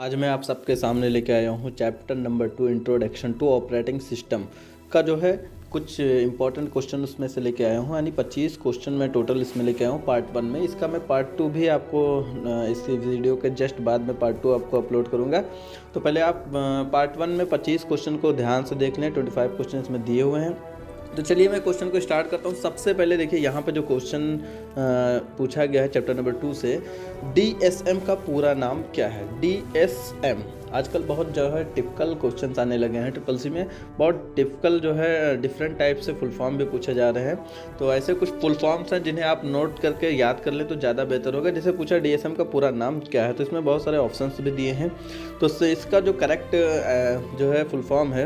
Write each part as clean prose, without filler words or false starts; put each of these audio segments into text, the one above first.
आज मैं आप सबके सामने लेके आया हूँ chapter number 2 introduction to operating system का जो है कुछ इंपॉर्टेंट क्वेश्चन उसमें से लेके आया हूँ। यानी 25 क्वेश्चन मैं टोटल इसमें लेके आया हूँ पार्ट 1 में। इसका मैं पार्ट 2 भी आपको इस वीडियो के जस्ट बाद में पार्ट 2 आपको अपलोड करूँगा। तो पहले आप पार्ट 1 में 25 क्वेश्चन को ध्यान से देख लें। 25 क्वेश्चन इसमें दिए हुए हैं। तो चलिए मैं क्वेश्चन को स्टार्ट करता हूँ। सबसे पहले देखिए यहाँ पे जो क्वेश्चन पूछा गया है चैप्टर नंबर 2 से, DSM का पूरा नाम क्या है। DSM आजकल बहुत जो है टिपिकल क्वेश्चंस आने लगे हैं ट्रिपल सी में। बहुत टिपिकल जो है डिफरेंट टाइप से फुल फॉर्म भी पूछे जा रहे हैं। तो ऐसे कुछ फुल फॉर्म्स हैं जिन्हें आप नोट करके याद कर लें तो ज़्यादा बेहतर होगा। जैसे पूछा DSM का पूरा नाम क्या है, तो इसमें बहुत सारे ऑप्शंस भी दिए हैं। तो इसका जो करेक्ट जो है फुल फॉर्म है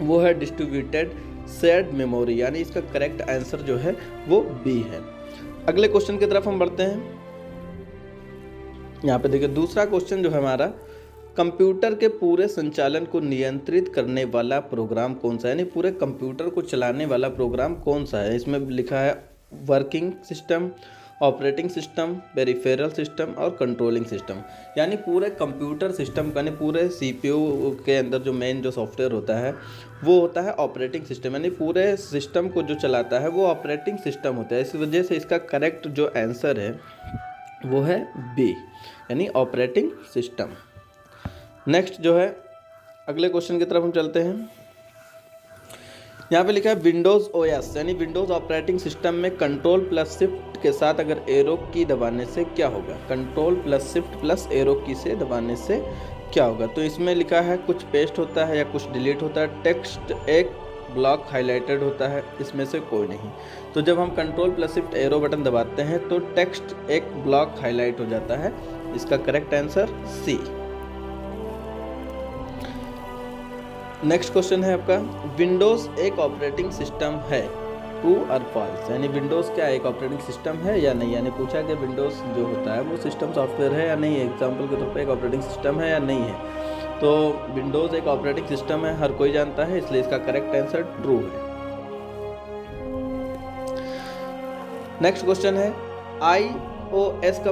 वो है डिस्ट्रीब्यूटेड शेयर्ड मेमोरी, यानी इसका करेक्ट आंसर जो है वो बी है। अगले क्वेश्चन की तरफ हम बढ़ते हैं। यहाँ पे देखिए दूसरा क्वेश्चन जो है हमारा, कंप्यूटर के पूरे संचालन को नियंत्रित करने वाला प्रोग्राम कौन सा है, यानी पूरे कंप्यूटर को चलाने वाला प्रोग्राम कौन सा है। इसमें लिखा है working system, operating system, peripheral system और कंट्रोलिंग सिस्टम। यानी पूरे कंप्यूटर सिस्टम का, यानी पूरे CPU के अंदर जो मेन जो सॉफ्टवेयर होता है वो होता है ऑपरेटिंग सिस्टम, यानी पूरे सिस्टम को जो चलाता है वो ऑपरेटिंग सिस्टम होता है। इस वजह से इसका करेक्ट जो आंसर है वो है बी, यानी ऑपरेटिंग सिस्टम। नेक्स्ट जो है अगले क्वेश्चन की तरफ हम चलते हैं। यहाँ पे लिखा है विंडोज़ OS, यानी विंडोज़ ऑपरेटिंग सिस्टम में कंट्रोल प्लस शिफ्ट के साथ अगर एरो की दबाने से क्या होगा। Control plus shift plus arrow की से दबाने से क्या होगा। तो इसमें लिखा है कुछ पेस्ट होता है या कुछ डिलीट होता है, टेक्स्ट एक ब्लॉक हाईलाइटेड होता है, इसमें से कोई नहीं। तो जब हम control plus shift arrow button दबाते हैं तो टेक्स्ट एक ब्लॉक हाईलाइट हो जाता है। इसका correct answer C. Next question है आपका, विंडोज़ एक ऑपरेटिंग सिस्टम है, ट्रू और फॉल्स। यानी विंडोज़ क्या एक ऑपरेटिंग सिस्टम है या नहीं। यानी पूछा कि विंडोज़ जो होता है वो सिस्टम सॉफ्टवेयर है या नहीं है, एग्जाम्पल के तौर पे एक ऑपरेटिंग सिस्टम है या नहीं है। तो विंडोज़ एक ऑपरेटिंग सिस्टम है, हर कोई जानता है, इसलिए इसका करेक्ट आंसर ट्रू है। नेक्स्ट क्वेश्चन है iOS का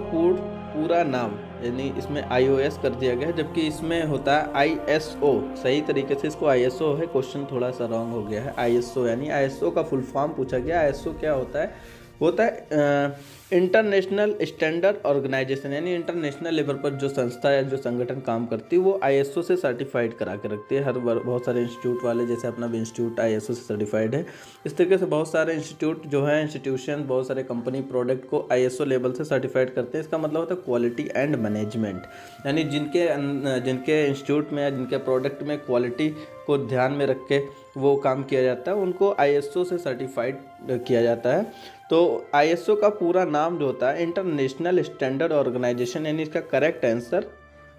पूरा नाम, यानी इसमें iOS कर दिया गया है जबकि इसमें होता है ISO। सही तरीके से इसको ISO है, क्वेश्चन थोड़ा सा रॉन्ग हो गया है। ISO यानी ISO का फुल फॉर्म पूछा गया। ISO क्या होता है, होता है इंटरनेशनल स्टैंडर्ड ऑर्गेनाइजेशन, यानी इंटरनेशनल लेवल पर जो संस्था या जो संगठन काम करती है वो ISO से सर्टिफाइड करा के रखती है। बहुत सारे इंस्टीट्यूट वाले, जैसे अपना भी इंस्टीट्यूट ISO से सर्टिफाइड है। इस तरीके से बहुत सारे इंस्टीट्यूट जो है, इंस्टीट्यूशन, बहुत सारे कंपनी प्रोडक्ट को ISO लेवल से सर्टिफाइड करते हैं। इसका मतलब होता है क्वालिटी एंड मैनेजमेंट, यानी जिनके इंस्टीट्यूट में या जिनके प्रोडक्ट में क्वालिटी को ध्यान में रख के वो काम किया जाता है उनको ISO से सर्टिफाइड किया जाता है। तो ISO का पूरा नाम जो होता है इंटरनेशनल स्टैंडर्ड ऑर्गेनाइजेशन, यानी इसका करेक्ट आंसर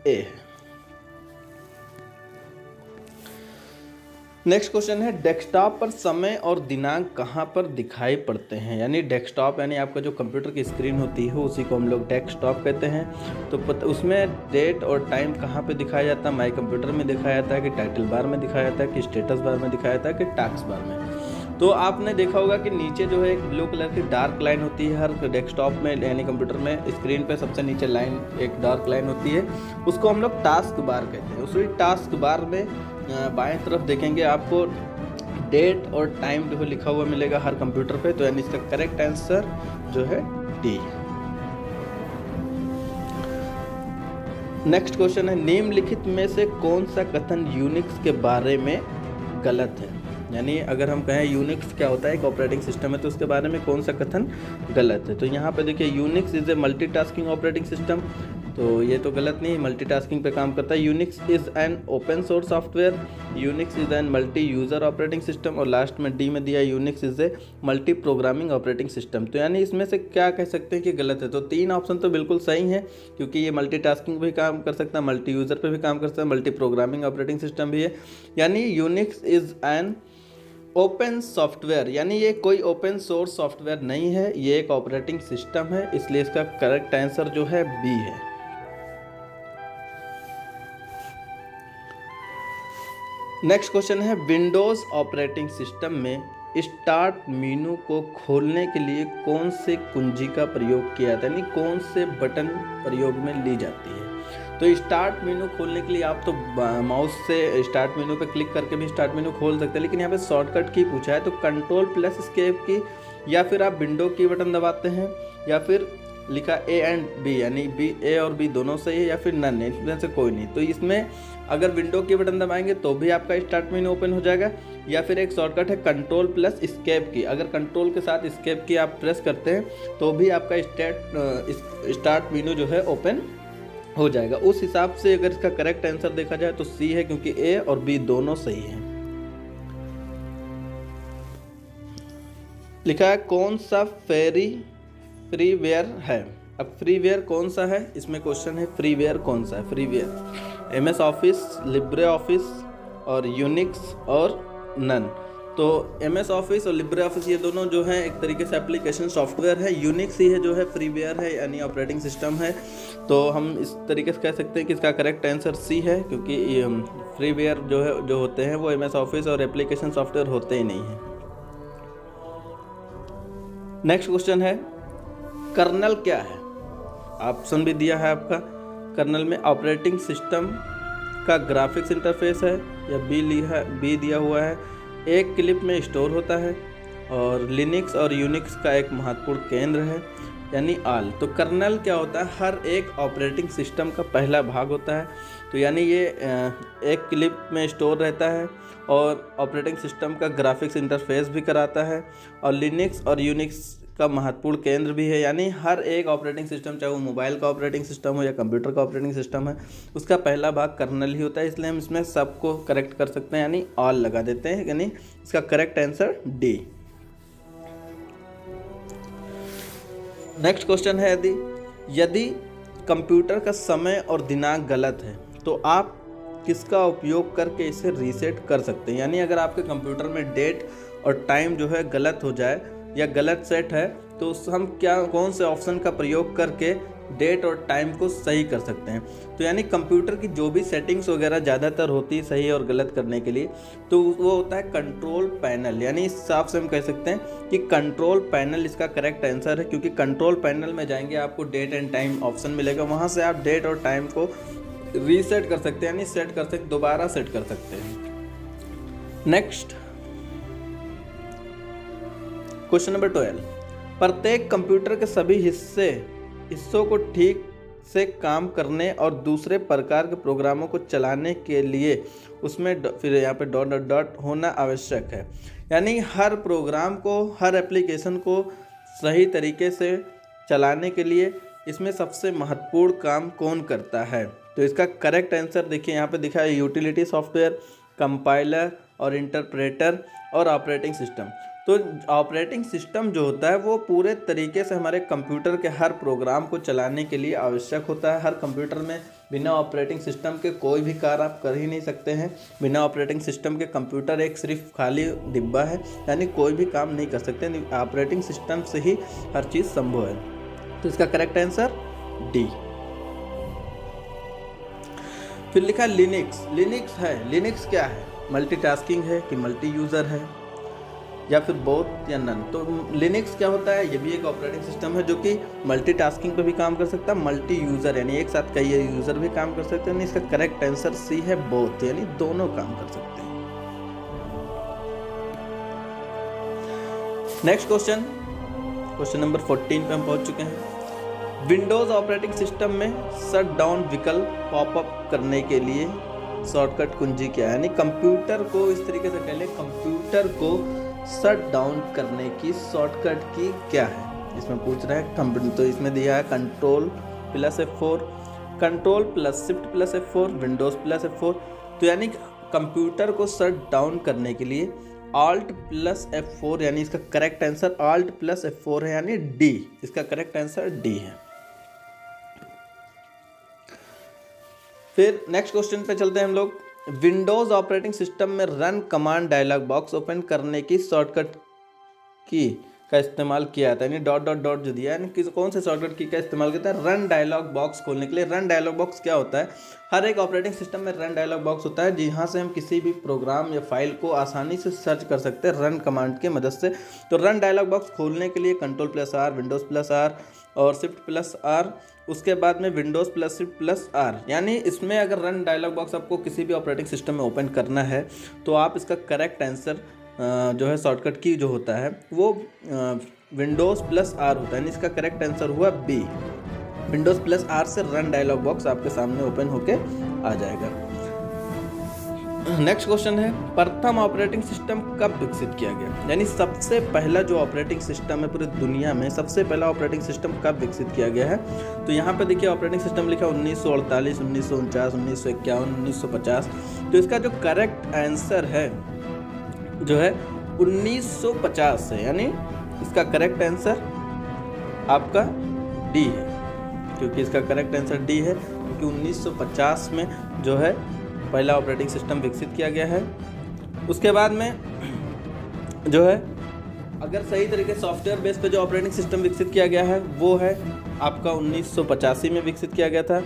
ए है। नेक्स्ट क्वेश्चन है, डेस्कटॉप पर समय और दिनांक कहाँ पर दिखाई पड़ते हैं। यानी डेस्कटॉप यानी आपका जो कंप्यूटर की स्क्रीन होती है उसी को हम लोग डेस्कटॉप कहते हैं। तो उसमें डेट और टाइम कहाँ पे दिखाया जाता है। माई कंप्यूटर में दिखाया जाता है कि टाइटल बार में दिखाया जाता है कि स्टेटस बार में दिखाया जाता है कि टास्क बार में। तो आपने देखा होगा कि नीचे जो है एक ब्लू कलर की डार्क लाइन होती है हर डेस्कटॉप में, यानी कंप्यूटर में स्क्रीन पे सबसे नीचे लाइन एक डार्क लाइन होती है, उसको हम लोग टास्क बार कहते हैं। उसी टास्क बार में बाएं तरफ देखेंगे आपको डेट और टाइम जो है लिखा हुआ मिलेगा हर कंप्यूटर पे। तो यानी इसका करेक्ट आंसर जो है डी। नेक्स्ट क्वेश्चन है, निम्नलिखित में से कौन सा कथन यूनिक्स के बारे में गलत है। यानी अगर हम कहें यूनिक्स क्या होता है, एक ऑपरेटिंग सिस्टम है, तो उसके बारे में कौन सा कथन गलत है। तो यहाँ पे देखिए Unix is a multitasking operating system, तो ये तो गलत नहीं, मल्टीटास्किंग पे काम करता है। Unix is an open source software, Unix is an multi user operating system, और लास्ट में डी में दिया Unix is a multi programming operating system. तो यानी इसमें से क्या कह सकते हैं कि गलत है। तो 3 ऑप्शन तो बिल्कुल सही है, क्योंकि ये मल्टीटास्किंग भी काम कर सकता है, मल्टी यूज़र पे भी काम कर सकता है, मल्टी प्रोग्रामिंग ऑपरेटिंग सिस्टम भी है। यानी Unix is an open software, यानी ये कोई ओपन सोर्स सॉफ्टवेयर नहीं है, ये एक ऑपरेटिंग सिस्टम है, इसलिए इसका करेक्ट आंसर जो है बी है। नेक्स्ट क्वेश्चन है, विंडोज़ ऑपरेटिंग सिस्टम में स्टार्ट मेनू को खोलने के लिए कौन से कुंजी का प्रयोग किया जाता है, यानी कौन से बटन प्रयोग में ली जाती है। तो स्टार्ट मेनू खोलने के लिए आप तो माउस से स्टार्ट मेनू पे क्लिक करके भी स्टार्ट मेनू खोल सकते हैं, लेकिन यहाँ पे शॉर्टकट की पूछा है तो कंट्रोल प्लस एस्केप की, या फिर आप विंडो की बटन दबाते हैं, या फिर लिखा ए एंड बी यानी बी ए और बी दोनों सही है, या फिर नन है, इसमें से कोई नहीं। तो इसमें अगर विंडो की बटन दबाएंगे तो भी आपका स्टार्ट मेनू ओपन हो जाएगा, या फिर एक शॉर्टकट है कंट्रोल प्लस एस्केप की, अगर कंट्रोल के साथ एस्केप की आप प्रेस करते हैं तो भी आपका स्टार्ट मेनू जो है ओपन हो जाएगा। उस हिसाब से अगर इसका करेक्ट आंसर देखा जाए तो सी है, क्योंकि ए और बी दोनों सही हैं। लिखा है कौन सा फ्रीवेयर है। अब फ्रीवेयर कौन सा है, इसमें क्वेश्चन है फ्रीवेयर कौन सा है। Freeware MS office, Libre office और यूनिक्स और नन। तो एमएस ऑफिस और लिब्रे ऑफिस ये दोनों जो है एक तरीके से एप्लीकेशन सॉफ्टवेयर है। यूनिक्स ही है जो है फ्रीवेयर है यानी ऑपरेटिंग सिस्टम है। तो हम इस तरीके से कह सकते हैं कि इसका करेक्ट आंसर सी है, क्योंकि फ्रीवेयर जो होते हैं वो एमएस ऑफिस और एप्लीकेशन सॉफ्टवेयर होते ही नहीं हैं। नेक्स्ट क्वेश्चन है कर्नल क्या है। ऑप्शन भी दिया है आपका, कर्नल में ऑपरेटिंग सिस्टम का ग्राफिक्स इंटरफेस है, या बी दिया हुआ है एक क्लिप में स्टोर होता है, और लिनक्स और यूनिक्स का एक महत्वपूर्ण केंद्र है यानी आल। तो कर्नल क्या होता है, हर एक ऑपरेटिंग सिस्टम का पहला भाग होता है। तो यानी ये एक क्लिप में स्टोर रहता है और ऑपरेटिंग सिस्टम का ग्राफिक्स इंटरफेस भी कराता है, और लिनक्स और यूनिक्स का महत्वपूर्ण केंद्र भी है। यानी हर एक ऑपरेटिंग सिस्टम, चाहे वो मोबाइल का ऑपरेटिंग सिस्टम हो या कंप्यूटर का ऑपरेटिंग सिस्टम है, उसका पहला भाग कर्नल ही होता है। इसलिए हम इसमें सबको करेक्ट कर सकते हैं, यानी ऑल लगा देते हैं, यानी इसका correct answer D. Next question है यदि कंप्यूटर का समय और दिनांक गलत है तो आप किसका उपयोग करके इसे रीसेट कर सकते हैं। यानी अगर आपके कंप्यूटर में डेट और टाइम जो है गलत हो जाए या गलत सेट है तो हम कौन से ऑप्शन का प्रयोग करके डेट और टाइम को सही कर सकते हैं। तो यानी कंप्यूटर की जो भी सेटिंग्स वगैरह ज़्यादातर होती है सही और गलत करने के लिए, तो वो होता है कंट्रोल पैनल। यानी इस हिसाब से हम कह सकते हैं कि कंट्रोल पैनल इसका करेक्ट आंसर है, क्योंकि कंट्रोल पैनल में जाएंगे आपको डेट एंड टाइम ऑप्शन मिलेगा, वहाँ से आप डेट और टाइम को रीसेट कर सकते हैं, यानी दोबारा सेट कर सकते हैं। नेक्स्ट क्वेश्चन नंबर 12, प्रत्येक कंप्यूटर के सभी हिस्सों को ठीक से काम करने और दूसरे प्रकार के प्रोग्रामों को चलाने के लिए उसमें फिर यहाँ पे डॉट डॉट डॉट होना आवश्यक है। यानी हर प्रोग्राम को, हर एप्लीकेशन को सही तरीके से चलाने के लिए इसमें सबसे महत्वपूर्ण काम कौन करता है। तो इसका करेक्ट आंसर देखिए यहाँ पे दिखा है, यूटिलिटी सॉफ्टवेयर, कंपाइलर और इंटरप्रेटर और ऑपरेटिंग सिस्टम। तो ऑपरेटिंग सिस्टम जो होता है वो पूरे तरीके से हमारे कंप्यूटर के हर प्रोग्राम को चलाने के लिए आवश्यक होता है। हर कंप्यूटर में बिना ऑपरेटिंग सिस्टम के कोई भी कार्य आप कर ही नहीं सकते हैं। बिना ऑपरेटिंग सिस्टम के कंप्यूटर एक सिर्फ खाली डिब्बा है, यानी कोई भी काम नहीं कर सकते। ऑपरेटिंग सिस्टम से ही हर चीज़ संभव है। तो इसका करेक्ट आंसर डी। फिर लिखा लिनक्स। लिनक्स है, लिनक्स क्या है, मल्टीटास्किंग है कि मल्टी यूज़र है या फिर बोथ या नन। तो लिनक्स क्या होता है, ये भी एक ऑपरेटिंग सिस्टम है जो कि मल्टीटास्किंग पे भी काम कर सकता है, मल्टी यूज़र यानी एक साथ कई यूज़र भी काम कर सकते हैं। यानी इसका करेक्ट आंसर सी है, बोथ, यानी दोनों काम कर सकते हैं। नेक्स्ट क्वेश्चन, क्वेश्चन नंबर 14 पे हम पहुंच चुके हैं। विंडोज़ ऑपरेटिंग सिस्टम में शट डाउन विकल्प पॉपअप करने के लिए शॉर्टकट कुंजी क्या है। यानी कंप्यूटर को इस तरीके से कह लें, कंप्यूटर को शट डाउन करने की शॉर्टकट की क्या है, इसमें पूछ रहा है। तो इसमें दिया है control plus F4, control plus shift plus F4, Windows plus F4। तो यानी कंप्यूटर को शट डाउन करने के लिए Alt प्लस F4, यानी इसका correct answer Alt plus F4 है, यानी डी। इसका करेक्ट आंसर डी है। फिर नेक्स्ट क्वेश्चन पे चलते हैं हम लोग। विंडोज़ ऑपरेटिंग सिस्टम में run command dialog box open करने की शॉर्टकट की का इस्तेमाल किया जाता है, यानी डॉट डॉट डॉट जो दिया है, यानी कौन से शॉर्टकट की का इस्तेमाल करता है? रन डायलॉग बॉक्स खोलने के लिए। रन डायलॉग बॉक्स क्या होता है? हर एक ऑपरेटिंग सिस्टम में रन डायलॉग बॉक्स होता है, जहाँ से हम किसी भी प्रोग्राम या फाइल को आसानी से सर्च कर सकते हैं रन कमांड के मदद से। तो रन डायलॉग बॉक्स खोलने के लिए Ctrl+R, Windows+R और Shift+R, उसके बाद में Windows+Shift+R, यानी इसमें अगर रन डायलॉग बॉक्स आपको किसी भी ऑपरेटिंग सिस्टम में ओपन करना है तो आप इसका करेक्ट आंसर जो है शॉर्टकट की जो होता है वो Windows+R होता है, यानी इसका करेक्ट आंसर हुआ बी। Windows+R से रन डायलॉग बॉक्स आपके सामने ओपन होके आ जाएगा। नेक्स्ट क्वेश्चन है, प्रथम ऑपरेटिंग सिस्टम कब विकसित किया गया? यानी सबसे पहला जो ऑपरेटिंग सिस्टम है पूरी दुनिया में, सबसे पहला ऑपरेटिंग सिस्टम कब विकसित किया गया है? तो यहाँ पे देखिए ऑपरेटिंग सिस्टम लिखा 1948, 1949, 1951, 1950। तो इसका जो करेक्ट आंसर है जो है 1950 है, यानी इसका करेक्ट आंसर आपका डी है, क्योंकि इसका करेक्ट आंसर डी है, क्योंकि 1950 में जो है पहला ऑपरेटिंग सिस्टम विकसित किया गया है। उसके बाद में जो है अगर सही तरीके सॉफ्टवेयर बेस पे जो ऑपरेटिंग सिस्टम विकसित किया गया है वो है आपका 1985 में विकसित किया गया था।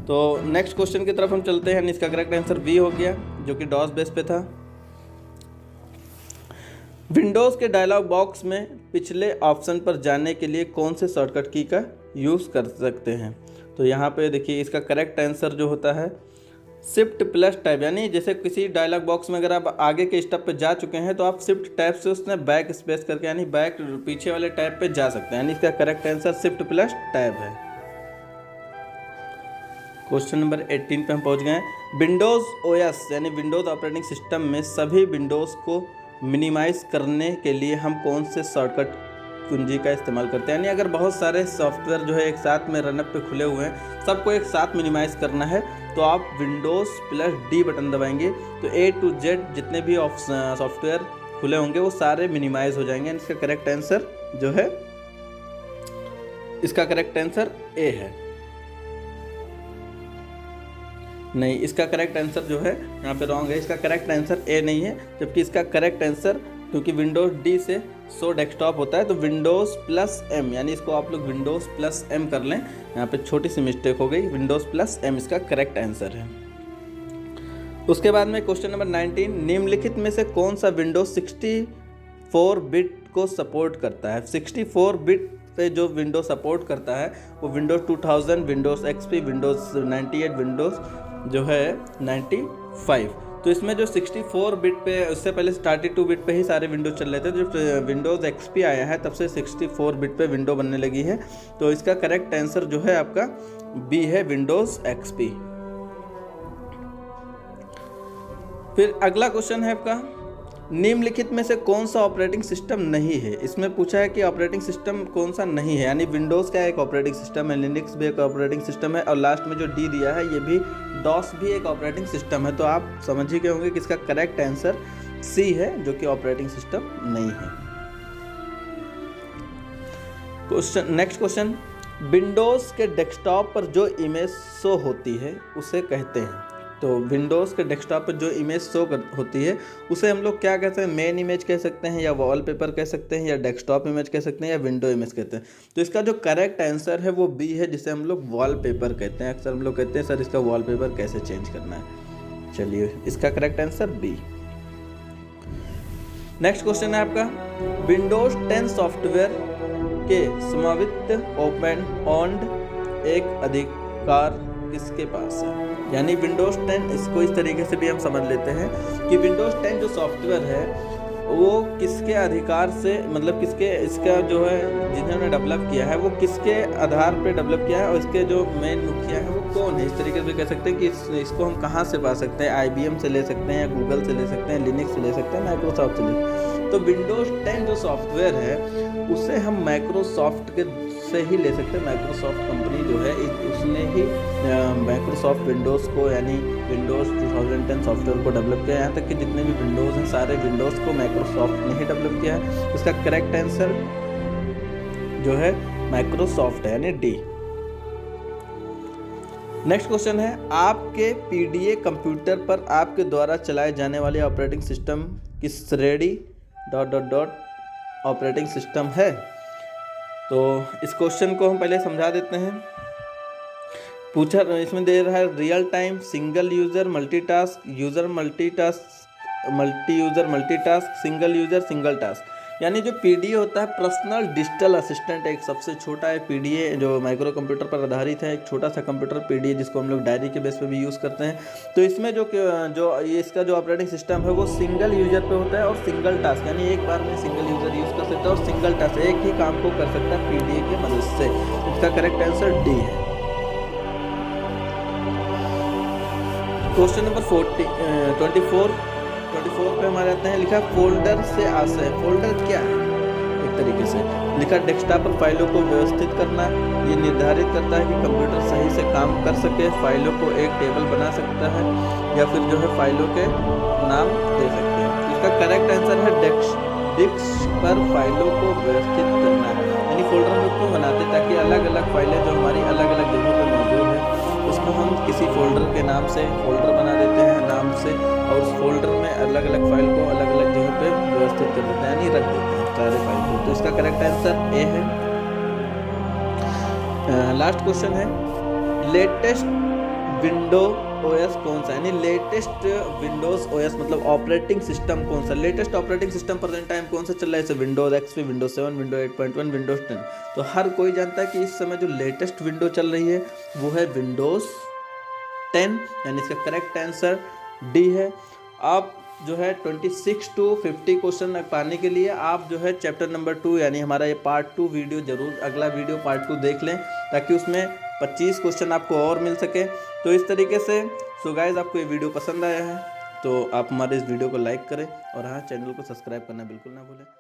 तो नेक्स्ट क्वेश्चन की तरफ हम चलते हैं, इसका करेक्ट आंसर बी हो गया, जो कि डॉस बेस पे था। विंडोज़ के डायलॉग बॉक्स में पिछले ऑप्शन पर जाने के लिए कौन से शॉर्टकट की का यूज़ कर सकते हैं? तो यहाँ पे देखिए इसका करेक्ट आंसर जो होता है Shift+Tab, यानी जैसे किसी डायलॉग बॉक्स में अगर आप आगे के स्टेप पे जा चुके हैं तो आप शिफ्ट टैब से उसने बैक स्पेस करके यानी बैक पीछे वाले टैब पे जा सकते हैं, यानी इसका करेक्ट आंसर Shift+Tab है। क्वेश्चन नंबर 18 पे हम पहुंच गए हैं। विंडोज़ OS यानी विंडोज़ ऑपरेटिंग सिस्टम में सभी विंडोज़ को मिनिमाइज़ करने के लिए हम कौन से शॉर्टकट कुंजी का इस्तेमाल करते हैं? यानी अगर बहुत सारे सॉफ्टवेयर जो है एक साथ में रनअप पे खुले हुए हैं, सबको एक साथ मिनिमाइज़ करना है तो आप Windows+D बटन दबाएंगे तो A to Z जितने भी सॉफ्टवेयर खुले होंगे वो सारे मिनिमाइज़ हो जाएंगे। इसका करेक्ट आंसर जो है, इसका करेक्ट आंसर ए है। नहीं, इसका करेक्ट आंसर जो है यहाँ पे रॉन्ग है, इसका करेक्ट आंसर ए नहीं है, जबकि इसका करेक्ट आंसर, क्योंकि विंडोज डी से शो डेस्कटॉप होता है तो Windows+M, यानी इसको आप लोग Windows+M कर लें। यहाँ पे छोटी सी मिस्टेक हो गई, Windows+M इसका करेक्ट आंसर है। उसके बाद में क्वेश्चन नंबर 19, निम्नलिखित में से कौन सा विंडोज 64 बिट को सपोर्ट करता है? 64 बिट पे जो विंडोज सपोर्ट करता है वो Windows 2000, Windows XP, Windows 98, Windows जो है 95। तो इसमें जो 64 बिट पे, उससे पहले 32 बिट पे ही सारे विंडोज चल रहे थे, जब विंडोज़ XP आया है तब से 64 बिट पे विंडो बनने लगी है। तो इसका करेक्ट आंसर जो है आपका बी है, विंडोज़ XP। फिर अगला क्वेश्चन है आपका, निम्नलिखित में से कौन सा ऑपरेटिंग सिस्टम नहीं है? इसमें पूछा है कि ऑपरेटिंग सिस्टम कौन सा नहीं है, यानी विंडोज़ का एक ऑपरेटिंग सिस्टम है, लिनक्स भी एक ऑपरेटिंग सिस्टम है, और लास्ट में जो डी दिया है ये भी डॉस भी एक ऑपरेटिंग सिस्टम है। तो आप समझ ही गए होंगे कि इसका करेक्ट आंसर सी है, जो कि ऑपरेटिंग सिस्टम नहीं है। क्वेश्चन, नेक्स्ट क्वेश्चन, विंडोज़ के डेस्कटॉप पर जो इमेज शो होती है उसे कहते हैं? तो विंडोज़ के डेस्कटॉप पर जो इमेज शो होती है उसे हम लोग क्या कहते हैं? मेन इमेज कह सकते हैं, या वॉलपेपर कह सकते हैं, या डेस्कटॉप इमेज कह सकते हैं, या विंडो इमेज कहते हैं। तो इसका जो करेक्ट आंसर है वो बी है, जिसे हम लोग वॉलपेपर कहते हैं। अक्सर हम लोग कहते हैं सर इसका वॉलपेपर कैसे चेंज करना है। चलिए, इसका correct answer B. Next question है आपका, विंडोज 10 सॉफ्टवेयर के समावित ओपन ऑन्ड एक अधिकार किसके पास है? यानी विंडोज़ 10, इसको इस तरीके से भी हम समझ लेते हैं कि विंडोज़ 10 जो सॉफ्टवेयर है वो किसके अधिकार से, मतलब किसके, इसका जो है जिन्होंने डेवलप किया है वो किसके आधार पे डेवलप किया है, और इसके जो मेन मुखिया है वो कौन है? इस तरीके से कह सकते हैं कि इसको हम कहाँ से पा सकते हैं? IBM से ले सकते हैं, या गूगल से ले सकते हैं, लिनक्स से ले सकते हैं, माइक्रोसॉफ्ट से ले सकते हैं। तो विंडोज़ 10 जो सॉफ्टवेयर है उसे हम माइक्रोसॉफ्ट के से ही ले सकते हैं। माइक्रोसॉफ्ट कंपनी जो है उसने ही माइक्रोसॉफ्ट विंडोज़ को, यानी विंडोज़ 2010 सॉफ्टवेयर को डेवलप किया है। यहाँ तक कि जितने भी विंडोज़ हैं सारे विंडोज़ को माइक्रोसॉफ्ट ने ही डेवलप किया है। इसका करेक्ट आंसर जो है माइक्रोसॉफ्ट है, यानी डी। नेक्स्ट क्वेश्चन है, आपके PDA कंप्यूटर पर आपके द्वारा चलाए जाने वाले ऑपरेटिंग सिस्टम की श्रेणी ... ऑपरेटिंग सिस्टम है। तो इस क्वेश्चन को हम पहले समझा देते हैं। पूछा इसमें दे रहा है real time, single user, multitask, user multitask, multi user multitask, single user single task. यानी जो पीडीए होता है पर्सनल डिजिटल असिस्टेंट, एक सबसे छोटा है पीडीए जो माइक्रो कंप्यूटर पर आधारित है, एक छोटा सा कंप्यूटर पीडीए जिसको हम लोग डायरी के बेस पे भी यूज़ करते हैं। तो इसमें जो ये इसका जो ऑपरेटिंग सिस्टम है वो सिंगल यूजर पे होता है और सिंगल टास्क, यानी एक बार में सिंगल यूजर यूज़ कर सकता है और सिंगल टास्क एक ही काम को कर सकता है पीडीए की मदद से। इसका करेक्ट आंसर डी है। क्वेश्चन नंबर 24 पे हमारे आते हैं, लिखा फोल्डर से आशय। फोल्डर क्या है? एक तरीके से लिखा डेस्कटॉप पर फाइलों को व्यवस्थित करना। ये निर्धारित करता है कि कंप्यूटर सही से काम कर सके, फाइलों को एक टेबल बना सकता है या फिर जो है फाइलों के नाम दे सकते हैं। इसका करेक्ट आंसर है डिस्क पर फाइलों को व्यवस्थित करना। यानी फोल्डर हम लोग क्यों बनाते हैं? ताकि अलग अलग फाइलें जो हमारी अलग अलग जगहों पर मौजूद है उसको हम किसी फोल्डर के नाम से फोल्डर बना देते हैं नाम से, और उस फोल्डर में अलग अलग फाइल को अलग अलग जगह पे व्यवस्थित कर देते हैं, यानी रख देते हैं सारे फाइल को। तो इसका करेक्ट आंसर ए है। लास्ट क्वेश्चन है, लेटेस्ट विंडो ओएस कौन सा? यानी लेटेस्ट विंडोज ओएस मतलब ऑपरेटिंग सिस्टम कौन सा? Latest operating system present time कौन सा चल रहा है? जैसे Windows XP, Windows 7, Windows 8.1, Windows 10। तो हर कोई जानता है कि इस समय जो लेटेस्ट विंडो चल रही है वो है विंडोज 10, यानी इसका करेक्ट आंसर डी है। आप जो है 26 to 50 क्वेश्चन पाने के लिए आप जो है चैप्टर नंबर 2 यानी हमारा ये पार्ट 2 वीडियो जरूर, अगला वीडियो पार्ट 2 देख लें ताकि उसमें 25 क्वेश्चन आपको और मिल सके। तो इस तरीके से सो गाइस आपको ये वीडियो पसंद आया है तो आप हमारे इस वीडियो को लाइक करें और हाँ चैनल को सब्सक्राइब करना बिल्कुल ना भूलें।